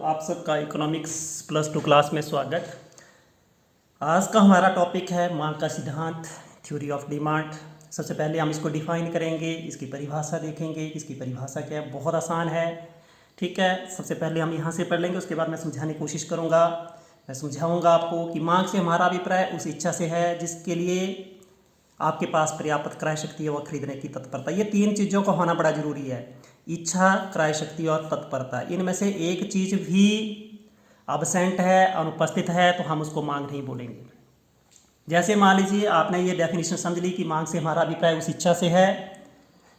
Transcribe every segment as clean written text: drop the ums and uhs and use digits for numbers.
आप सबका economics +2 class में स्वागत। आज का हमारा टॉपिक है मांग का सिद्धांत, थ्योरी ऑफ डिमांड। सबसे पहले हम इसको डिफाइन करेंगे, इसकी परिभाषा देखेंगे। इसकी परिभाषा क्या है, बहुत आसान है। ठीक है, सबसे पहले हम यहाँ से पढ़ लेंगे, उसके बाद मैं समझाने की कोशिश करूँगा। मैं समझाऊँगा आपको कि मांग से हमारा अभिप्राय उस इच्छा से है जिसके लिए आपके पास पर्याप्त क्रय शक्ति है व खरीदने की तत्परता। ये तीन चीज़ों का होना बड़ा जरूरी है, इच्छा, क्रय शक्ति और तत्परता। इनमें से एक चीज़ भी अब्सेंट है, अनुपस्थित है, तो हम उसको मांग नहीं बोलेंगे। जैसे मान लीजिए आपने ये डेफिनेशन समझ ली कि मांग से हमारा अभिप्राय उस इच्छा से है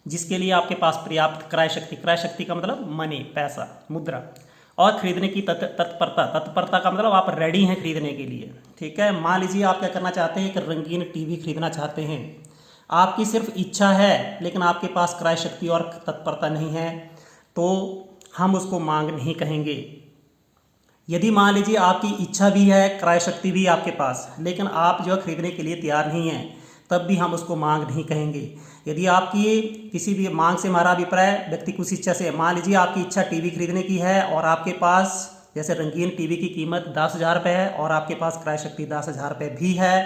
जिसके लिए आपके पास पर्याप्त क्रय शक्ति, क्रय शक्ति का मतलब मनी, पैसा, मुद्रा, और खरीदने की तत्परता, तत्परता का मतलब आप रेडी हैं खरीदने के लिए। ठीक है, मान लीजिए आप क्या करना चाहते हैं, एक रंगीन टीवी खरीदना चाहते हैं। आपकी सिर्फ इच्छा है लेकिन आपके पास क्रय शक्ति और तत्परता नहीं है, तो हम उसको मांग नहीं कहेंगे। यदि मान लीजिए आपकी इच्छा भी है, क्रय शक्ति भी आपके पास, लेकिन आप जो खरीदने के लिए तैयार नहीं हैं, तब भी हम उसको मांग नहीं कहेंगे। यदि आपकी किसी भी मांग से हमारा अभिप्राय व्यक्ति की उस इच्छा से, मान लीजिए आपकी इच्छा टीवी खरीदने की है और आपके पास जैसे रंगीन टीवी की कीमत 10,000 रुपये है और आपके पास क्रय शक्ति 10,000 रुपये भी है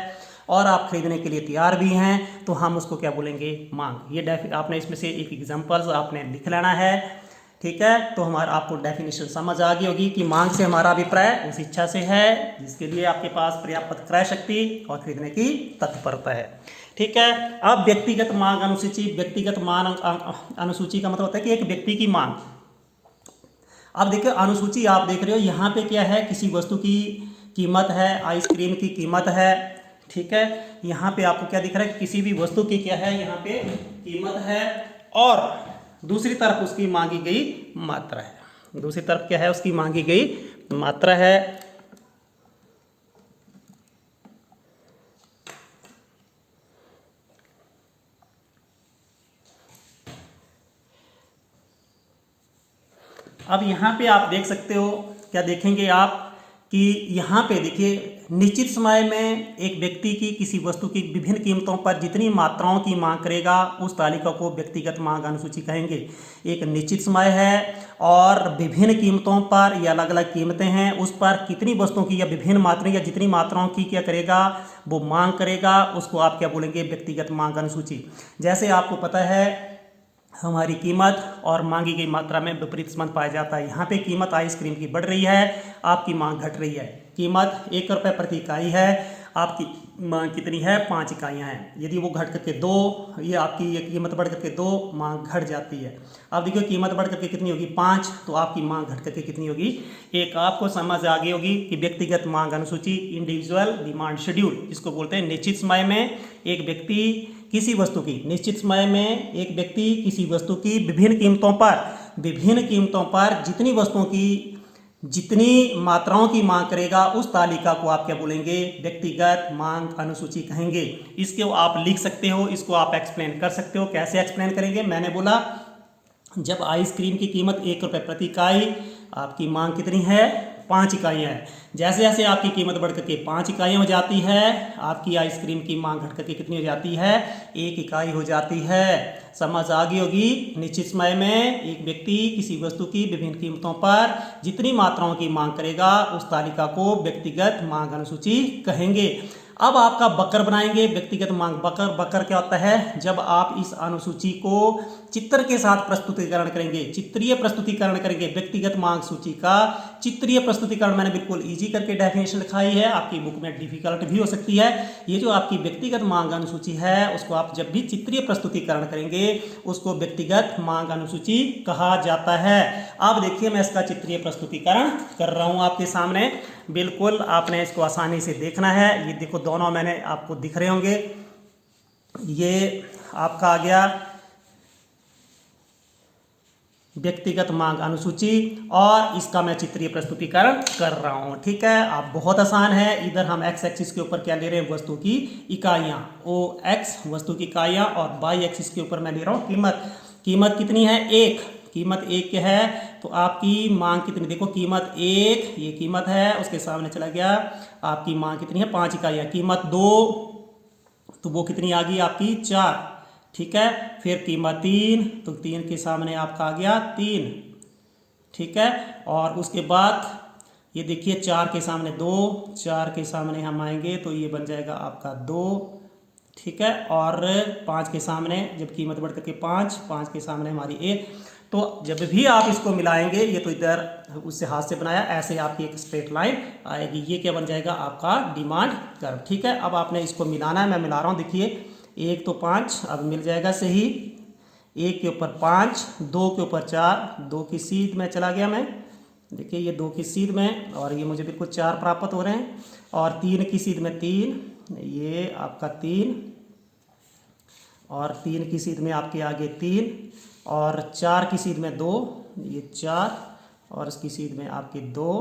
और आप खरीदने के लिए तैयार भी हैं, तो हम उसको क्या बोलेंगे, मांग। ये आपने इसमें से एक एग्जाम्पल्स आपने लिख लेना है। ठीक है, तो हमारा आपको डेफिनेशन समझ आ गई होगी कि मांग से हमारा अभिप्राय उस इच्छा से है जिसके लिए आपके पास पर्याप्त क्रय शक्ति और खरीदने की तत्परता है। ठीक है, अब व्यक्तिगत मांग अनुसूची। व्यक्तिगत मांग अनुसूची का मतलब होता है कि एक व्यक्ति की मांग। अब देखिए अनुसूची आप देख रहे हो, यहाँ पे क्या है, किसी वस्तु की कीमत है, आइसक्रीम की कीमत है। ठीक है, यहाँ पे आपको क्या दिख रहा है, किसी भी वस्तु की क्या है, यहाँ पे कीमत है और दूसरी तरफ उसकी मांगी गई मात्रा है। दूसरी तरफ क्या है, उसकी मांगी गई मात्रा है। अब यहाँ पे आप देख सकते हो, क्या देखेंगे आप कि यहाँ पे देखिए, निश्चित समय में एक व्यक्ति की किसी वस्तु की विभिन्न कीमतों पर जितनी मात्राओं की मांग करेगा उस तालिका को व्यक्तिगत मांग अनुसूची कहेंगे। एक निश्चित समय है और विभिन्न कीमतों पर या अलग अलग कीमतें हैं, उस पर कितनी वस्तुओं की या विभिन्न मात्राएं या जितनी मात्राओं की क्या करेगा, वो मांग करेगा, उसको आप क्या बोलेंगे, व्यक्तिगत मांग अनुसूची। जैसे आपको पता है हमारी कीमत और मांगी गई मात्रा में विपरीत संबंध पाया जाता है। यहाँ पे कीमत आइसक्रीम की बढ़ रही है, आपकी मांग घट रही है। कीमत 1 रुपये प्रति इकाई है, आपकी मांग कितनी है, 5 इकाइयाँ हैं। यदि वो घट करके 2, ये आपकी ये कीमत बढ़ करके 2, मांग घट जाती है। अब देखिए कीमत बढ़ करके कितनी होगी, 5, तो आपकी मांग घट करके कितनी होगी, 1। आपको समझ आ गई होगी कि व्यक्तिगत मांग अनुसूची, इंडिविजुअल डिमांड शेड्यूल, जिसको बोलते हैं। निश्चित समय में एक व्यक्ति किसी वस्तु की, निश्चित समय में एक व्यक्ति किसी वस्तु की विभिन्न कीमतों पर जितनी वस्तुओं की जितनी मात्राओं की मांग करेगा उस तालिका को आप क्या बोलेंगे, व्यक्तिगत मांग अनुसूची कहेंगे। इसको आप लिख सकते हो, इसको आप एक्सप्लेन कर सकते हो। कैसे एक्सप्लेन करेंगे, मैंने बोला जब आइसक्रीम की कीमत 1 रुपये प्रति इकाई, आपकी मांग कितनी है, 5 इकाइयाँ हैं। जैसे जैसे आपकी कीमत बढ़ करके 5 इकाइयाँ हो जाती है, आपकी आइसक्रीम की मांग घट करके कितनी हो जाती है, 1 इकाई हो जाती है। समझ आ गई होगी। निश्चित समय में एक व्यक्ति किसी वस्तु की विभिन्न कीमतों पर जितनी मात्राओं की मांग करेगा उस तालिका को व्यक्तिगत मांग अनुसूची कहेंगे। अब आपका बकर बनाएंगे, व्यक्तिगत मांग बकर। बकर क्या होता है, जब आप इस अनुसूची को चित्र के साथ प्रस्तुतिकरण करेंगे, चित्रीय प्रस्तुतिकरण करेंगे। व्यक्तिगत मांग सूची का चित्रीय प्रस्तुतिकरण मैंने बिल्कुल इजी करके डेफिनेशन लिखाई है, आपकी बुक में डिफिकल्ट भी हो सकती है। ये जो आपकी व्यक्तिगत मांग अनुसूची है उसको आप जब भी चित्रीय प्रस्तुतिकरण करेंगे उसको व्यक्तिगत मांग अनुसूची कहा जाता है। अब देखिए मैं इसका चित्रीय प्रस्तुतिकरण कर रहा हूँ आपके सामने। बिल्कुल आपने इसको आसानी से देखना है। ये देखो दोनों मैंने आपको दिख रहे होंगे। ये आपका आ गया व्यक्तिगत मांग अनुसूची और इसका मैं चित्रीय प्रस्तुतिकरण कर रहा हूँ। ठीक है, आप बहुत आसान है। इधर हम एक्स एक्सिस के ऊपर क्या ले रहे हैं, वस्तु की इकाइयाँ, OX वस्तु की इकाइयाँ, और वाई एक्सिस के ऊपर मैं ले रहा हूँ कीमत। कीमत कितनी है, 1। कीमत 1 है तो आपकी मांग कितनी, देखो कीमत 1, ये कीमत है, उसके सामने चला गया, आपकी मांग कितनी है, 5 इकाइयाँ। कीमत 2 तो वो कितनी आ गई आपकी, 4। ठीक है, फिर कीमत 3 तो 3 के सामने आपका आ गया 3। ठीक है। और उसके बाद ये देखिए 4 के सामने 2, 4 के सामने हम आएंगे तो ये बन जाएगा आपका 2, ठीक है। और 5 के सामने जब कीमत बढ़ करके 5, 5 के सामने हमारी 1। तो जब भी आप इसको मिलाएंगे, ये तो इधर उससे हाथ से बनाया, ऐसे आपकी एक स्ट्रेट लाइन आएगी। ये क्या बन जाएगा आपका डिमांड कर्व, ठीक है। अब आपने इसको मिलाना है, मैं मिला रहा हूँ। देखिए 1 तो 5 अब मिल जाएगा सही, 1 के ऊपर 5, 2 के ऊपर 4, 2 की सीध में चला गया मैं, देखिए ये 2 की सीध में, और ये मुझे बिल्कुल 4 प्राप्त हो रहे हैं। और 3 की सीध में 3, ये आपका 3, और 3 की सीध में आपके आगे 3, और 4 की सीध में 2, ये 4, और इसकी सीध में आपके 2,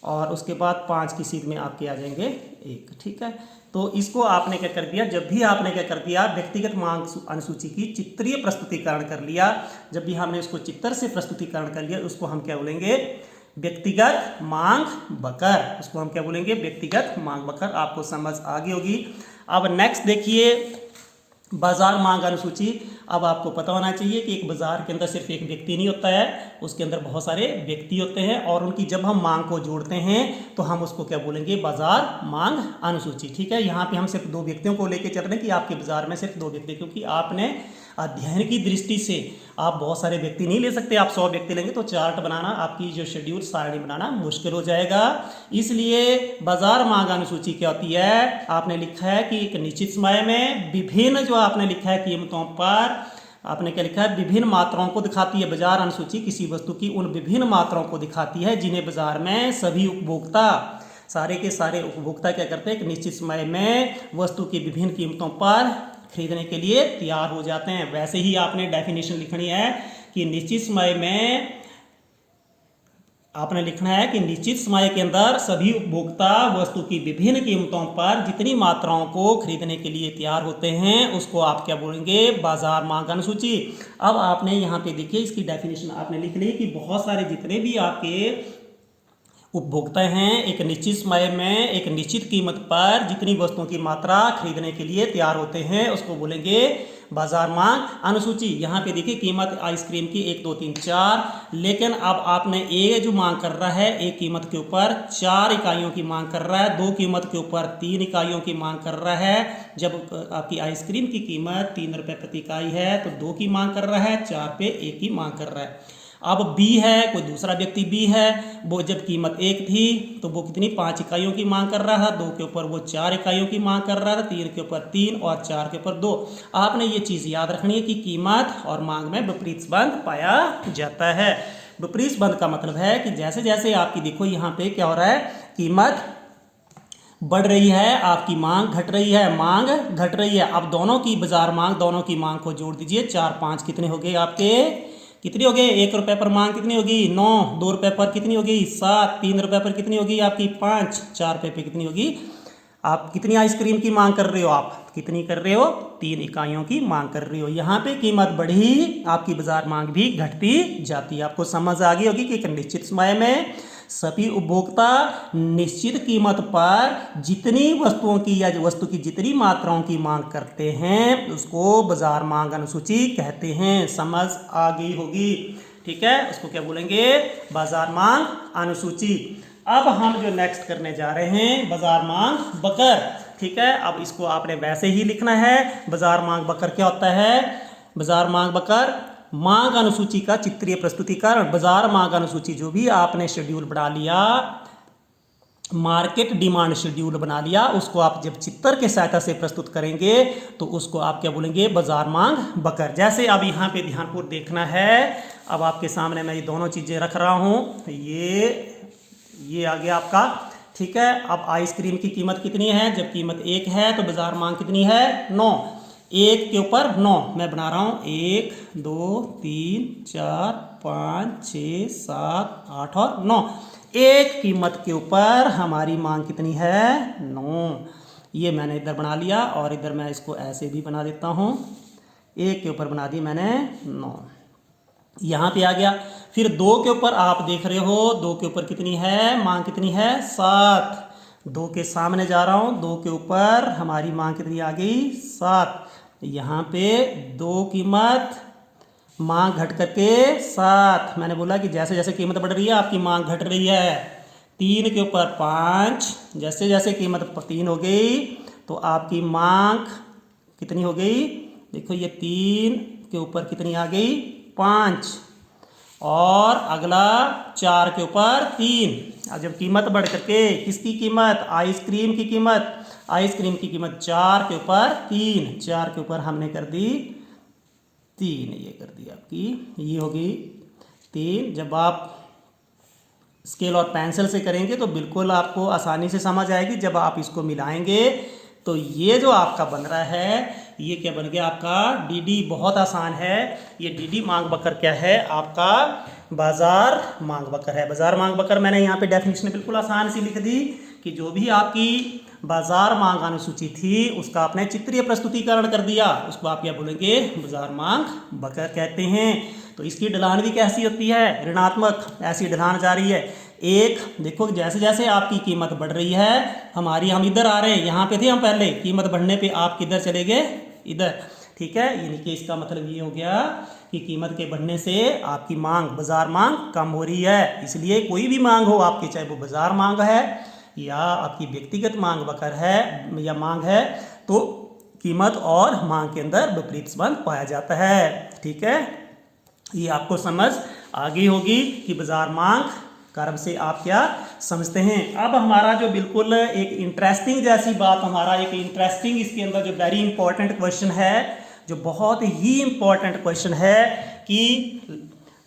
और उसके बाद 5 की सीध में आपके आ जाएंगे 1, ठीक है। तो इसको आपने क्या कर दिया, जब भी आपने क्या कर दिया, व्यक्तिगत मांग अनुसूची की चित्रीय प्रस्तुतिकरण कर लिया। जब भी हमने उसको चित्र से प्रस्तुतिकरण कर लिया, उसको हम क्या बोलेंगे, व्यक्तिगत मांग बकर। उसको हम क्या बोलेंगे, व्यक्तिगत मांग बकर। आपको समझ आ गई होगी। अब नेक्स्ट देखिए बाजार मांग अनुसूची। अब आपको पता होना चाहिए कि एक बाजार के अंदर सिर्फ एक व्यक्ति नहीं होता है, उसके अंदर बहुत सारे व्यक्ति होते हैं, और उनकी जब हम मांग को जोड़ते हैं तो हम उसको क्या बोलेंगे, बाजार मांग अनुसूची, ठीक है। यहाँ पे हम सिर्फ 2 व्यक्तियों को लेके चल रहे हैं कि आपके बाजार में सिर्फ 2 व्यक्ति, क्योंकि आपने अध्ययन की दृष्टि से आप बहुत सारे व्यक्ति नहीं ले सकते। आप 100 व्यक्ति लेंगे तो चार्ट बनाना, आपकी जो शेड्यूल सारणी बनाना मुश्किल हो जाएगा। इसलिए बाजार मांग अनुसूची क्या होती है, आपने लिखा है कि एक निश्चित समय में विभिन्न, जो आपने लिखा है कीमतों पर, आपने क्या लिखा है, विभिन्न मात्राओं को दिखाती है। बाजार अनुसूची किसी वस्तु की उन विभिन्न मात्राओं को दिखाती है जिन्हें बाजार में सभी उपभोक्ता, सारे के सारे उपभोक्ता क्या करते हैं, एक निश्चित समय में वस्तु की विभिन्न कीमतों पर खरीदने के लिए तैयार हो जाते हैं। वैसे ही आपने डेफिनेशन लिखनी है कि निश्चित समय में, आपने लिखना है कि निश्चित समय के अंदर सभी उपभोक्ता वस्तु की विभिन्न कीमतों पर जितनी मात्राओं को खरीदने के लिए तैयार होते हैं, उसको आप क्या बोलेंगे, बाजार मांग अनुसूची। अब आपने यहाँ पे देखिए इसकी डेफिनेशन आपने लिख ली कि बहुत सारे जितने भी आपके उपभोक्ता हैं, एक निश्चित समय में एक निश्चित कीमत पर जितनी वस्तुओं की मात्रा खरीदने के लिए तैयार होते हैं, उसको बोलेंगे बाजार मांग अनुसूची। यहाँ पे देखिए कीमत आइसक्रीम की 1, 2, 3, 4, लेकिन अब आपने एक जो मांग कर रहा है, एक कीमत के ऊपर 4 इकाइयों की मांग कर रहा है, 2 कीमत के ऊपर 3 इकाइयों की मांग कर रहा है। जब आपकी आइसक्रीम की कीमत 3 रुपये प्रति इकाई है तो 2 की मांग कर रहा है, 4 पे 1 की मांग कर रहा है। अब बी है, कोई दूसरा व्यक्ति बी है, वो जब कीमत 1 थी तो वो कितनी, 5 इकाइयों की मांग कर रहा था, 2 के ऊपर वो 4 इकाइयों की मांग कर रहा था, 3 के ऊपर 3 और 4 के ऊपर 2। आपने ये चीज़ याद रखनी है कि कीमत और मांग में विपरीत संबंध पाया जाता है। विपरीत संबंध का मतलब है कि जैसे जैसे आपकी देखो यहाँ पे क्या हो रहा है, कीमत बढ़ रही है, आपकी मांग घट रही है, मांग घट रही है। अब दोनों की बाजार मांग, दोनों की मांग को जोड़ दीजिए, 4, 5 कितने हो गए आपके, कितनी हो गई, 1 रुपये पर मांग कितनी होगी, 9, 2 रुपये पर कितनी होगी, 7, 3 रुपये पर कितनी होगी आपकी, 5, 4 रुपये पर कितनी होगी। आप कितनी आइसक्रीम की मांग कर रहे हो, आप कितनी कर रहे हो, 3 इकाइयों की मांग कर रहे हो। यहाँ पे कीमत बढ़ी, आपकी बाजार मांग भी घटती जाती है। आपको समझ आ गई होगी कि एक निश्चित समय में सभी उपभोक्ता निश्चित कीमत पर जितनी वस्तुओं की या वस्तु की जितनी मात्राओं की मांग करते हैं, उसको बाजार मांग अनुसूची कहते हैं। समझ आ गई होगी, ठीक है। उसको क्या बोलेंगे, बाजार मांग अनुसूची। अब हम जो नेक्स्ट करने जा रहे हैं, बाजार मांग बकर, ठीक है। अब इसको आपने वैसे ही लिखना है। बाजार मांग बकर क्या होता है, बाजार मांग बकर मांग अनुसूची का चित्रीय प्रस्तुतिकरण। बाजार मांग अनुसूची जो भी आपने शेड्यूल बना लिया, मार्केट डिमांड शेड्यूल बना लिया, उसको आप जब चित्र के सहायता से प्रस्तुत करेंगे तो उसको आप क्या बोलेंगे, बाजार मांग बकर। जैसे अब यहाँ पे ध्यानपूर्वक देखना है। अब आपके सामने मैं ये दोनों चीज़ें रख रहा हूँ, ये आ गया आपका, ठीक है। अब आइसक्रीम की कीमत कितनी है, जब कीमत 1 है तो बाजार मांग कितनी है, 9, 1 के ऊपर 9 मैं बना रहा हूँ, 1, 2, 3, 4, 5, 6, 7, 8 और 9। 1 कीमत के ऊपर हमारी मांग कितनी है, 9। ये मैंने इधर बना लिया और इधर मैं इसको ऐसे भी बना देता हूँ, 1 के ऊपर बना दी मैंने 9, यहाँ पे आ गया। फिर 2 के ऊपर आप देख रहे हो, 2 के ऊपर कितनी है, मांग कितनी है, 7। 2 के सामने जा रहा हूँ, 2 के ऊपर हमारी मांग कितनी आ गई, 7। यहाँ पे 2 कीमत मांग घट करके 7। मैंने बोला कि जैसे जैसे कीमत बढ़ रही है आपकी मांग घट रही है। 3 के ऊपर 5, जैसे जैसे कीमत 3 हो गई तो आपकी मांग कितनी हो गई? देखो ये 3 के ऊपर कितनी आ गई? 5। और अगला 4 के ऊपर 3। अब जब कीमत बढ़ करके किसकी कीमत? आइसक्रीम की कीमत। आइसक्रीम की कीमत 4 के ऊपर 3। 4 के ऊपर हमने कर दी 3, ये कर दी आपकी, ये होगी 3। जब आप स्केल और पेंसिल से करेंगे तो बिल्कुल आपको आसानी से समझ आएगी। जब आप इसको मिलाएंगे तो ये जो आपका बन रहा है ये क्या बन गया आपका? डीडी। बहुत आसान है। ये डीडी मांग बकर क्या है? आपका बाजार मांग बकर है। बाजार मांग बकर मैंने यहाँ पे डेफिनेशन बिल्कुल आसान सी लिख दी कि जो भी आपकी बाजार मांग अनुसूची थी उसका आपने चित्रीय प्रस्तुतिकरण कर दिया, उसको आप क्या बोलेंगे? बाजार मांग बकर कहते हैं। तो इसकी ढलान भी कैसी होती है? ऋणात्मक। ऐसी ढलान जा रही है। एक देखो जैसे जैसे आपकी कीमत बढ़ रही है, हम इधर आ रहे हैं, यहाँ पे थे हम पहले, कीमत बढ़ने पे आप किधर चले गए? इधर। ठीक है, यानी कि इसका मतलब ये हो गया कि कीमत के बढ़ने से आपकी मांग, बाजार मांग कम हो रही है। इसलिए कोई भी मांग हो आपकी, चाहे वो बाजार मांग है या आपकी व्यक्तिगत मांग बकर है या मांग है, तो कीमत और मांग के अंदर विपरीत संबंध पाया जाता है। ठीक है, ये आपको समझ आ गई होगी कि बाजार मांग कर्व से आप क्या समझते हैं। अब हमारा जो बिल्कुल एक इंटरेस्टिंग जैसी बात, हमारा एक इंटरेस्टिंग इसके अंदर जो वेरी इंपॉर्टेंट क्वेश्चन है, जो बहुत ही इंपॉर्टेंट क्वेश्चन है कि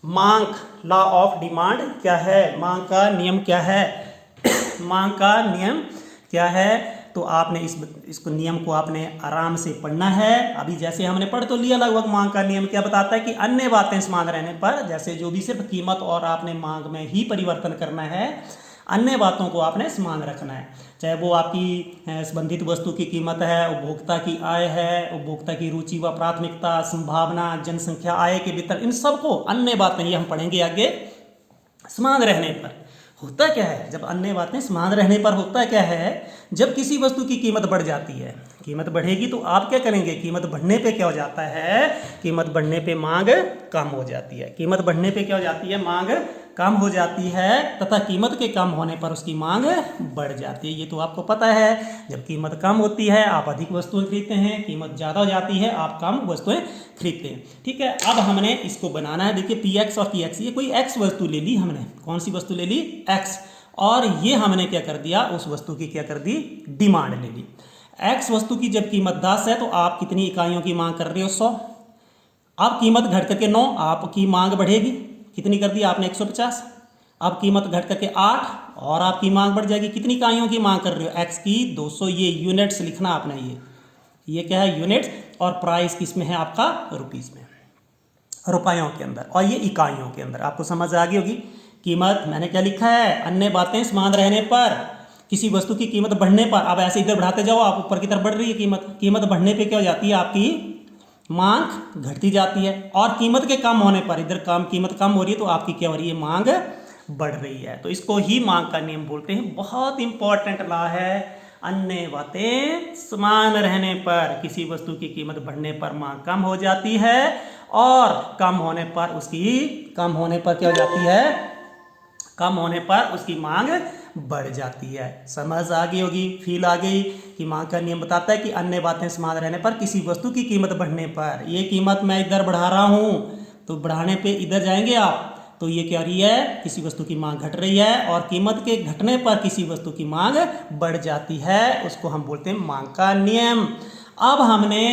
मांग, लॉ ऑफ डिमांड क्या है? मांग का नियम क्या है? मांग का नियम क्या है? तो आपने इसको नियम को आपने आराम से पढ़ना है। अभी जैसे हमने पढ़ तो लिया लगभग। मांग का नियम क्या बताता है कि अन्य बातें समान रहने पर, जैसे जो भी सिर्फ कीमत और आपने मांग में ही परिवर्तन करना है, अन्य बातों को आपने समान रखना है। चाहे वो आपकी संबंधित वस्तु की कीमत है, उपभोक्ता की आय है, उपभोक्ता की रुचि व प्राथमिकता, संभावना, जनसंख्या, आय के वितरण, इन सबको अन्य बातें ये हम पढ़ेंगे आगे। समान रहने पर होता क्या है? जब अन्य बातें समान रहने पर होता क्या है? जब किसी वस्तु की कीमत बढ़ जाती है, कीमत बढ़ेगी तो आप क्या करेंगे? कीमत बढ़ने पे क्या हो जाता है? कीमत बढ़ने पे मांग कम हो जाती है। कीमत बढ़ने पे क्या हो जाती है? मांग कम हो जाती है, तथा कीमत के कम होने पर उसकी मांग बढ़ जाती है। ये तो आपको पता है। जब कीमत कम होती है आप अधिक वस्तुएं खरीदते हैं, कीमत ज़्यादा हो जाती है आप कम वस्तुएं खरीदते हैं। ठीक है, अब हमने इसको बनाना है। देखिए पी एक्स और पी एक्स, ये कोई एक्स वस्तु ले ली हमने। कौन सी वस्तु ले ली? एक्स। और ये हमने क्या कर दिया? उस वस्तु की क्या कर दी? डिमांड ले ली। एक्स वस्तु की जब कीमत 10 है तो आप कितनी इकाइयों की मांग कर रहे हो? 100। अब कीमत घट करके 9, आपकी मांग बढ़ेगी। कितनी कर दी आपने? 150। अब कीमत घट करके 8 और आपकी मांग बढ़ जाएगी। कितनी इकाइयों की मांग कर रहे हो? एक्स की 200। ये यूनिट्स लिखना आपने। ये क्या है? यूनिट्स। और प्राइस किस में है आपका? रुपीस में, रुपयों के अंदर, और ये इकाइयों के अंदर। आपको समझ आ गई होगी। कीमत मैंने क्या लिखा है? अन्य बातें समान रहने पर, किसी वस्तु की कीमत बढ़ने पर, अब ऐसे इधर बढ़ाते जाओ, आप ऊपर की तरफ बढ़ रही है कीमत। कीमत बढ़ने पे क्या हो जाती है? आपकी मांग घटती जाती है। और कीमत के कम होने पर, इधर कीमत कम हो रही है तो आपकी क्या हो रही है? मांग बढ़ रही है। तो इसको ही मांग का नियम बोलते हैं। बहुत इंपॉर्टेंट लॉ है। अन्य बातें समान रहने पर किसी वस्तु की कीमत बढ़ने पर मांग कम हो जाती है, और कम होने पर क्या हो जाती है? कम होने पर उसकी मांग बढ़ जाती है। समझ आ गई होगी, फील आ गई कि मांग का नियम बताता है कि अन्य बातें समान रहने पर किसी वस्तु की कीमत बढ़ने पर, ये कीमत मैं इधर बढ़ा रहा हूँ तो बढ़ाने पे इधर जाएंगे आप, तो ये क्या रही है? किसी वस्तु की मांग घट रही है, और कीमत के घटने पर किसी वस्तु की मांग बढ़ जाती है। उसको हम बोलते हैं मांग का नियम। अब हमने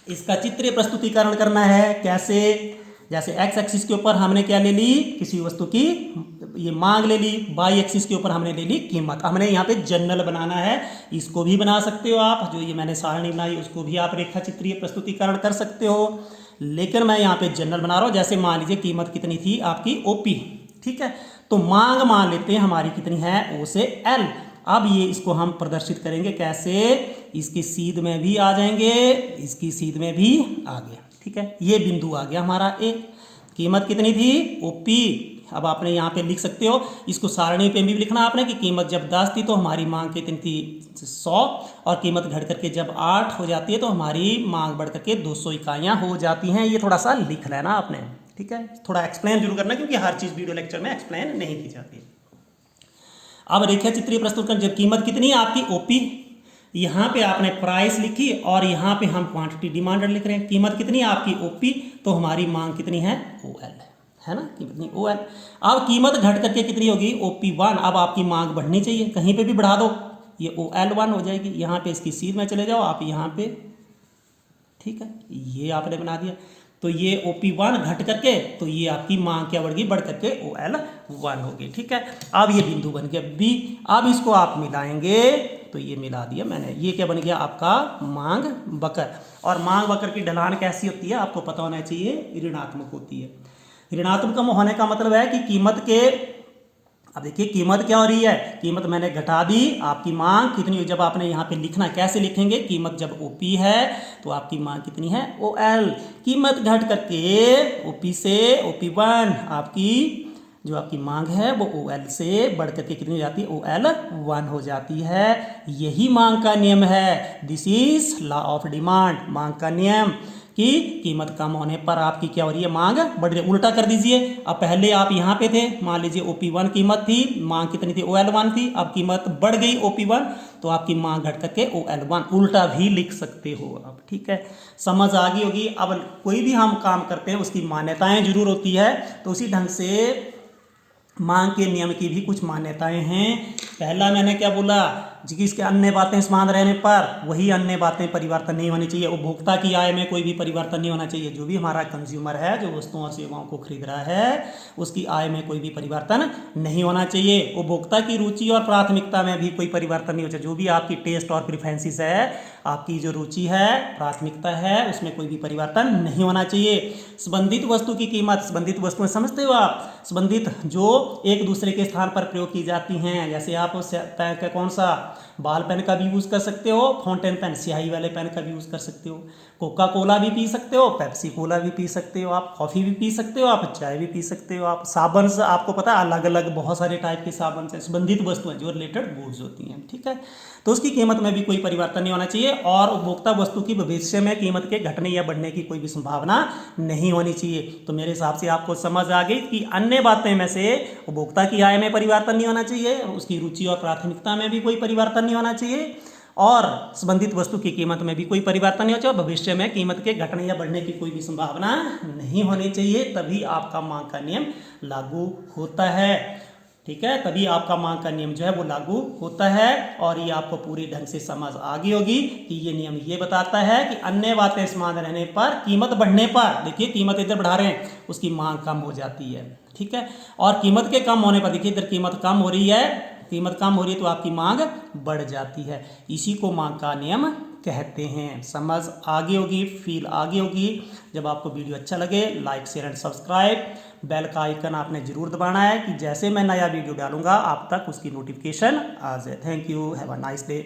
इसका चित्रीय प्रस्तुतिकरण करना है। कैसे? जैसे एक्स एक्सिस के ऊपर हमने क्या ले ली? किसी वस्तु की ये मांग ले ली। वाई एक्सिस के ऊपर हमने ले ली कीमत। हमने यहाँ पे जनरल बनाना है। इसको भी बना सकते हो आप, जो ये मैंने सारणी बनाई उसको भी आप रेखा चित्रीय प्रस्तुतिकरण कर सकते हो, लेकिन मैं यहाँ पे जनरल बना रहा हूँ। जैसे मान लीजिए कीमत कितनी थी आपकी? ओपी। ठीक है, तो मांग मान लेते हैं हमारी कितनी है? ओ से एल। अब ये इसको हम प्रदर्शित करेंगे कैसे? इसकी सीध में भी आ जाएंगे, इसकी सीध में भी आ गया। ठीक है, ये बिंदु आ गया हमारा ए। कीमत कितनी थी? ओपी। अब आपने यहाँ पे लिख सकते हो, इसको सारणी पे भी लिखना आपने कि कीमत जब 10 थी तो हमारी मांग कितनी थी 100, और कीमत घट करके जब 8 हो जाती है तो हमारी मांग बढ़ करके 200 इकाइयाँ हो जाती हैं। ये थोड़ा सा लिख लेना आपने, ठीक है। थोड़ा एक्सप्लेन जरूर करना क्योंकि हर चीज़ वीडियो लेक्चर में एक्सप्लेन नहीं की जाती। अब रेखा चित्रीय प्रस्तुत कर, जब कीमत कितनी है आपकी ओपी, यहाँ पे आपने प्राइस लिखी और यहाँ पे हम क्वांटिटी डिमांडेड लिख रहे हैं। कीमत कितनी है आपकी ओपी, तो हमारी मांग कितनी है ओएल, है ना, कितनी ओएल। अब कीमत घट करके कितनी होगी OP1। अब आपकी मांग बढ़नी चाहिए, कहीं पे भी बढ़ा दो ये OL1 हो जाएगी। यहाँ पे इसकी सीध में चले जाओ आप यहाँ पे, ठीक है, ये आपने बना दिया। तो ये OP1 घट करके तो ये आपकी मांग क्या बढ़ गई, बढ़ करके OL1 हो गई, ठीक है। अब ये बिंदु बन गया B। अब इसको आप मिलाएंगे तो ये मिला दिया मैंने, ये क्या बन गया आपका मांग वक्र। और मांग वक्र की ढलान कैसी होती है आपको पता होना चाहिए, ऋणात्मक होती है। ऋणात्मक होने का मतलब है कि कीमत के, अब देखिए कीमत क्या हो रही है, कीमत मैंने घटा दी, आपकी मांग कितनी हुई। जब आपने यहाँ पे लिखना कैसे लिखेंगे, कीमत जब OP है तो आपकी मांग कितनी है OL। कीमत घट करके OP से OP1, आपकी जो आपकी मांग है वो OL से बढ़ करके कितनी हो जाती है OL1 हो जाती है। यही मांग का नियम है, this is law of demand, मांग का नियम कि कीमत कम होने पर आपकी क्या हो रही है, मांग बढ़ रही है। उल्टा कर दीजिए, अब पहले आप यहाँ पे थे, मान लीजिए OP1 कीमत थी, मांग कितनी थी OL1 थी, अब कीमत बढ़ गई OP1 तो आपकी मांग घट करके OL1, उल्टा भी लिख सकते हो आप, ठीक है। समझ आ गई होगी। अब कोई भी हम काम करते हैं उसकी मान्यताएं जरूर होती है, तो उसी ढंग से मांग के नियम की भी कुछ मान्यताएं हैं। पहला मैंने क्या बोला जी कि इसके अन्य बातें समान रहने पर वही अन्य बातें परिवर्तन नहीं होनी चाहिए। उपभोक्ता की आय में कोई भी परिवर्तन नहीं होना चाहिए। जो भी हमारा कंज्यूमर है, जो वस्तुओं और सेवाओं को खरीद रहा है, उसकी आय में कोई भी परिवर्तन नहीं होना चाहिए। उपभोक्ता की रुचि और प्राथमिकता में भी कोई परिवर्तन नहीं होना चाहिए। जो भी आपकी टेस्ट और प्रेफरेंसेस है, आपकी जो रुचि है, प्राथमिकता है, उसमें कोई भी परिवर्तन नहीं होना चाहिए। संबंधित वस्तु की कीमत, संबंधित वस्तुएं समझते हो आप, संबंधित जो एक दूसरे के स्थान पर प्रयोग की जाती हैं। जैसे आप पेन का कौन सा, बॉल पेन का भी यूज़ कर सकते हो, फाउंटेन पेन स्याही वाले पेन का भी यूज़ कर सकते हो, कोका कोला भी पी सकते हो, पेप्सी कोला भी पी सकते हो, आप कॉफ़ी भी पी सकते हो, आप चाय भी पी सकते हो, आप साबुन, आपको पता है अलग अलग बहुत सारे टाइप के साबुन से संबंधित वस्तुएं जो रिलेटेड गुड्स होती हैं, ठीक है। तो उसकी कीमत में भी कोई परिवर्तन नहीं होना चाहिए और उपभोक्ता वस्तु की भविष्य में कीमत के घटने या बढ़ने की कोई भी संभावना नहीं होनी चाहिए। तो मेरे हिसाब से आपको समझ आ गई कि अन्य बातें में से उपभोक्ता की आय में परिवर्तन नहीं होना चाहिए, उसकी रुचि और प्राथमिकता में भी कोई परिवर्तन नहीं होना चाहिए, और संबंधित वस्तु की कीमत में भी कोई परिवर्तन नहीं होना चाहिए, और भविष्य में कीमत के घटने या बढ़ने की कोई भी संभावना नहीं होनी चाहिए। तभी आपका मांग का नियम लागू होता है, ठीक है। तभी आपका मांग का नियम जो है वो लागू होता है। और ये आपको पूरी ढंग से समझ आ गई होगी कि ये नियम ये बताता है कि अन्य बातें समान रहने पर, कीमत बढ़ने पर, देखिए कीमत इधर बढ़ा रहे हैं, उसकी मांग कम हो जाती है, ठीक है। और कीमत के कम होने पर, देखिए इधर कीमत कम हो रही है, कीमत कम हो रही है तो आपकी मांग बढ़ जाती है। इसी को मांग का नियम कहते हैं। समझ आगे होगी, फील आगे होगी। जब आपको वीडियो अच्छा लगे like share and subscribe, bell का आइकन आपने जरूर दबाना है कि जैसे मैं नया वीडियो डालूंगा आप तक उसकी नोटिफिकेशन आ जाए। Thank you, have a nice day.